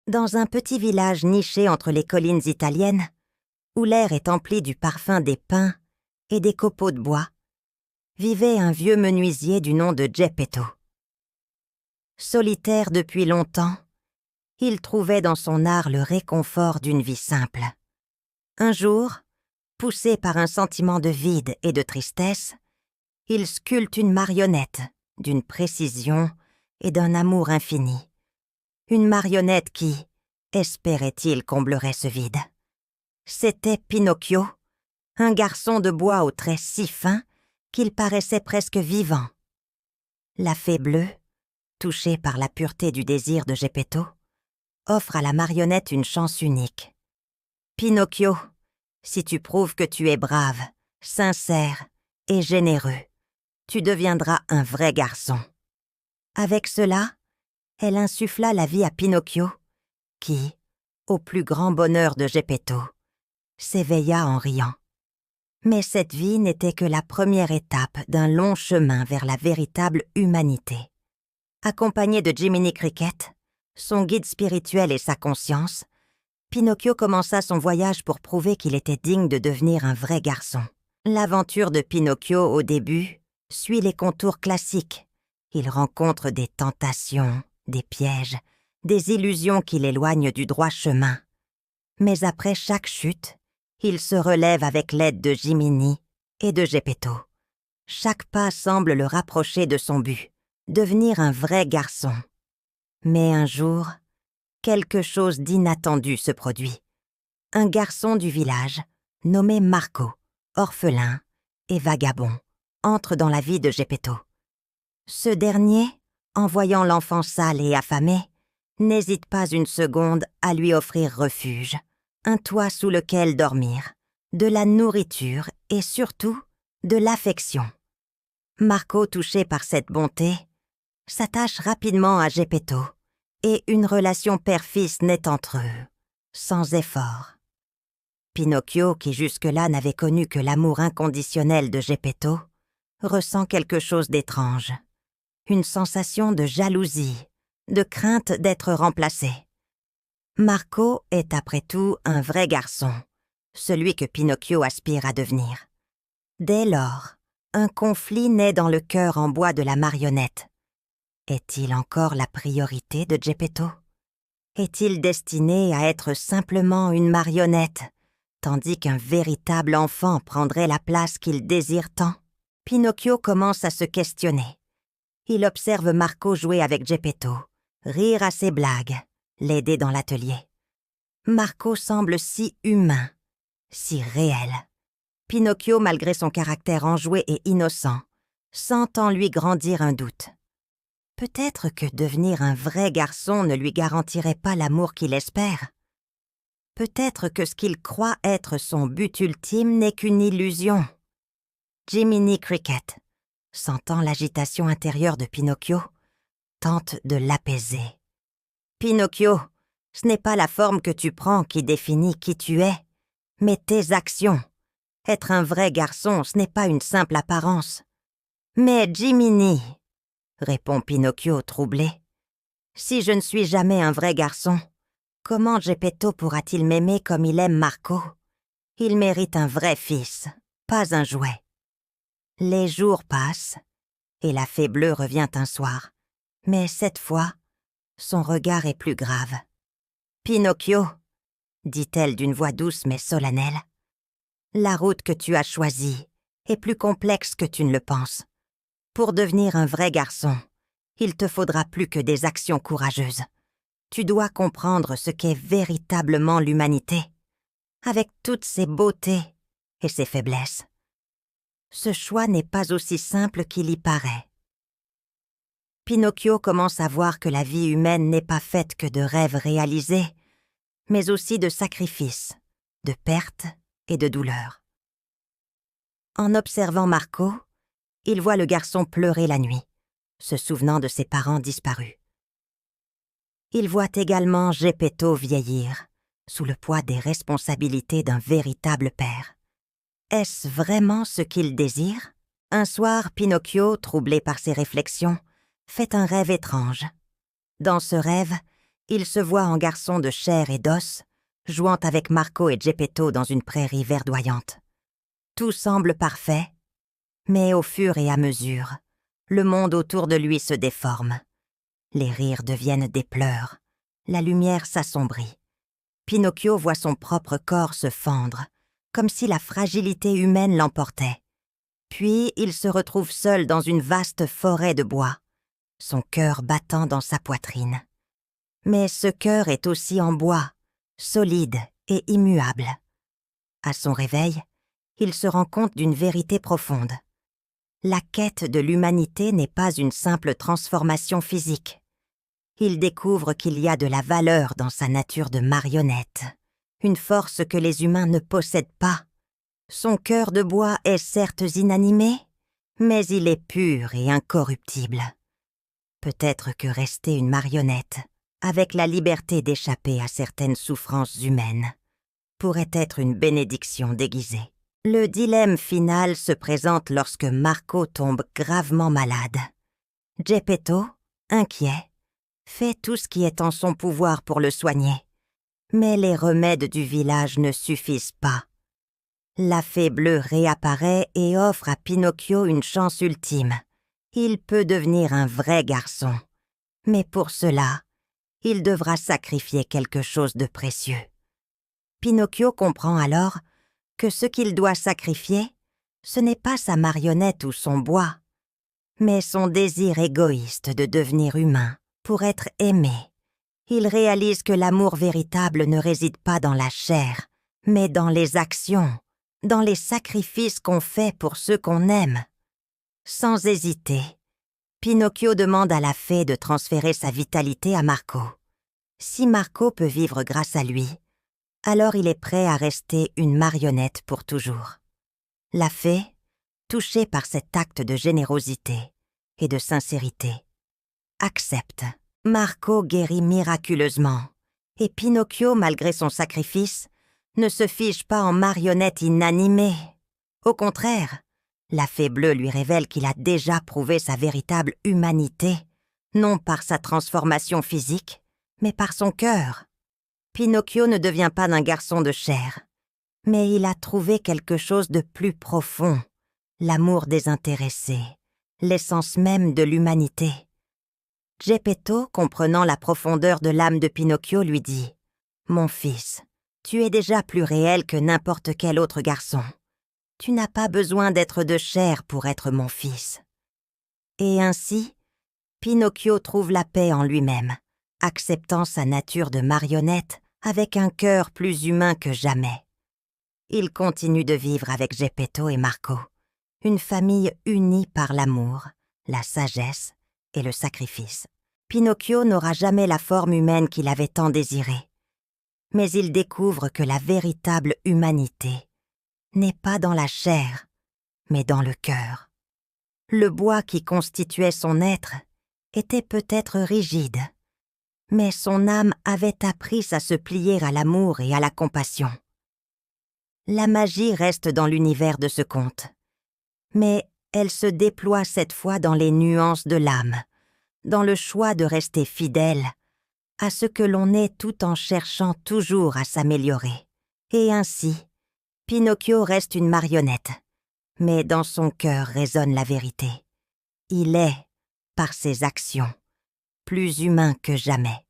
Dans un petit village niché entre les collines italiennes, où l'air est empli du parfum des pins et des copeaux de bois, vivait un vieux menuisier du nom de Geppetto. Solitaire depuis longtemps, il trouvait dans son art le réconfort d'une vie simple. Un jour, poussé par un sentiment de vide et de tristesse, il sculpte une marionnette d'une précision et d'un amour infini. Une marionnette qui, espérait-il, comblerait ce vide. C'était Pinocchio, un garçon de bois aux traits si fins qu'il paraissait presque vivant. La fée bleue, touchée par la pureté du désir de Geppetto, offre à la marionnette une chance unique. « Pinocchio, si tu prouves que tu es brave, sincère et généreux, tu deviendras un vrai garçon. » Avec cela, elle insuffla la vie à Pinocchio, qui, au plus grand bonheur de Geppetto, s'éveilla en riant. Mais cette vie n'était que la première étape d'un long chemin vers la véritable humanité. Accompagné de Jiminy Cricket, son guide spirituel et sa conscience, Pinocchio commença son voyage pour prouver qu'il était digne de devenir un vrai garçon. L'aventure de Pinocchio, au début, suit les contours classiques. Il rencontre des tentations, des pièges, des illusions qui l'éloignent du droit chemin. Mais après chaque chute, il se relève avec l'aide de Jiminy et de Geppetto. Chaque pas semble le rapprocher de son but, devenir un vrai garçon. Mais un jour, quelque chose d'inattendu se produit. Un garçon du village, nommé Marco, orphelin et vagabond, entre dans la vie de Geppetto. Ce dernier, en voyant l'enfant sale et affamé, n'hésite pas une seconde à lui offrir refuge, un toit sous lequel dormir, de la nourriture et surtout de l'affection. Marco, touché par cette bonté, s'attache rapidement à Geppetto et une relation père-fils naît entre eux, sans effort. Pinocchio, qui jusque-là n'avait connu que l'amour inconditionnel de Geppetto, ressent quelque chose d'étrange, une sensation de jalousie, de crainte d'être remplacé. Marco est après tout un vrai garçon, celui que Pinocchio aspire à devenir. Dès lors, un conflit naît dans le cœur en bois de la marionnette. Est-il encore la priorité de Geppetto? Est-il destiné à être simplement une marionnette, tandis qu'un véritable enfant prendrait la place qu'il désire tant? Pinocchio commence à se questionner. Il observe Marco jouer avec Geppetto, rire à ses blagues, l'aider dans l'atelier. Marco semble si humain, si réel. Pinocchio, malgré son caractère enjoué et innocent, sent en lui grandir un doute. Peut-être que devenir un vrai garçon ne lui garantirait pas l'amour qu'il espère. Peut-être que ce qu'il croit être son but ultime n'est qu'une illusion. Jiminy Cricket, sentant l'agitation intérieure de Pinocchio, tente de l'apaiser. « Pinocchio, ce n'est pas la forme que tu prends qui définit qui tu es, mais tes actions. Être un vrai garçon, ce n'est pas une simple apparence. »« Mais Jiminy, » répond Pinocchio troublé, « si je ne suis jamais un vrai garçon, comment Geppetto pourra-t-il m'aimer comme il aime Marco? Il mérite un vrai fils, pas un jouet. » Les jours passent, et la fée bleue revient un soir. Mais cette fois, son regard est plus grave. « Pinocchio, » dit-elle d'une voix douce mais solennelle, « la route que tu as choisie est plus complexe que tu ne le penses. Pour devenir un vrai garçon, il te faudra plus que des actions courageuses. Tu dois comprendre ce qu'est véritablement l'humanité, avec toutes ses beautés et ses faiblesses. Ce choix n'est pas aussi simple qu'il y paraît. » Pinocchio commence à voir que la vie humaine n'est pas faite que de rêves réalisés, mais aussi de sacrifices, de pertes et de douleurs. En observant Marco, il voit le garçon pleurer la nuit, se souvenant de ses parents disparus. Il voit également Geppetto vieillir, sous le poids des responsabilités d'un véritable père. Est-ce vraiment ce qu'il désire? Un soir, Pinocchio, troublé par ses réflexions, fait un rêve étrange. Dans ce rêve, il se voit en garçon de chair et d'os, jouant avec Marco et Geppetto dans une prairie verdoyante. Tout semble parfait, mais au fur et à mesure, le monde autour de lui se déforme. Les rires deviennent des pleurs, la lumière s'assombrit. Pinocchio voit son propre corps se fendre, comme si la fragilité humaine l'emportait. Puis il se retrouve seul dans une vaste forêt de bois, son cœur battant dans sa poitrine. Mais ce cœur est aussi en bois, solide et immuable. À son réveil, il se rend compte d'une vérité profonde. La quête de l'humanité n'est pas une simple transformation physique. Il découvre qu'il y a de la valeur dans sa nature de marionnette, une force que les humains ne possèdent pas. Son cœur de bois est certes inanimé, mais il est pur et incorruptible. Peut-être que rester une marionnette, avec la liberté d'échapper à certaines souffrances humaines, pourrait être une bénédiction déguisée. Le dilemme final se présente lorsque Marco tombe gravement malade. Geppetto, inquiet, fait tout ce qui est en son pouvoir pour le soigner. Mais les remèdes du village ne suffisent pas. La fée bleue réapparaît et offre à Pinocchio une chance ultime. Il peut devenir un vrai garçon. Mais pour cela, il devra sacrifier quelque chose de précieux. Pinocchio comprend alors que ce qu'il doit sacrifier, ce n'est pas sa marionnette ou son bois, mais son désir égoïste de devenir humain pour être aimé. Il réalise que l'amour véritable ne réside pas dans la chair, mais dans les actions, dans les sacrifices qu'on fait pour ceux qu'on aime. Sans hésiter, Pinocchio demande à la fée de transférer sa vitalité à Marco. Si Marco peut vivre grâce à lui, alors il est prêt à rester une marionnette pour toujours. La fée, touchée par cet acte de générosité et de sincérité, accepte. Marco guérit miraculeusement, et Pinocchio, malgré son sacrifice, ne se fige pas en marionnette inanimée. Au contraire, la fée bleue lui révèle qu'il a déjà prouvé sa véritable humanité, non par sa transformation physique, mais par son cœur. Pinocchio ne devient pas un garçon de chair, mais il a trouvé quelque chose de plus profond, l'amour désintéressé, l'essence même de l'humanité. Geppetto, comprenant la profondeur de l'âme de Pinocchio, lui dit « Mon fils, tu es déjà plus réel que n'importe quel autre garçon. Tu n'as pas besoin d'être de chair pour être mon fils. » Et ainsi, Pinocchio trouve la paix en lui-même, acceptant sa nature de marionnette avec un cœur plus humain que jamais. Il continue de vivre avec Geppetto et Marco, une famille unie par l'amour, la sagesse et le sacrifice. Pinocchio n'aura jamais la forme humaine qu'il avait tant désirée, mais il découvre que la véritable humanité n'est pas dans la chair, mais dans le cœur. Le bois qui constituait son être était peut-être rigide, mais son âme avait appris à se plier à l'amour et à la compassion. La magie reste dans l'univers de ce conte, mais elle se déploie cette fois dans les nuances de l'âme, dans le choix de rester fidèle à ce que l'on est tout en cherchant toujours à s'améliorer. Et ainsi, Pinocchio reste une marionnette, mais dans son cœur résonne la vérité. Il est, par ses actions, plus humain que jamais.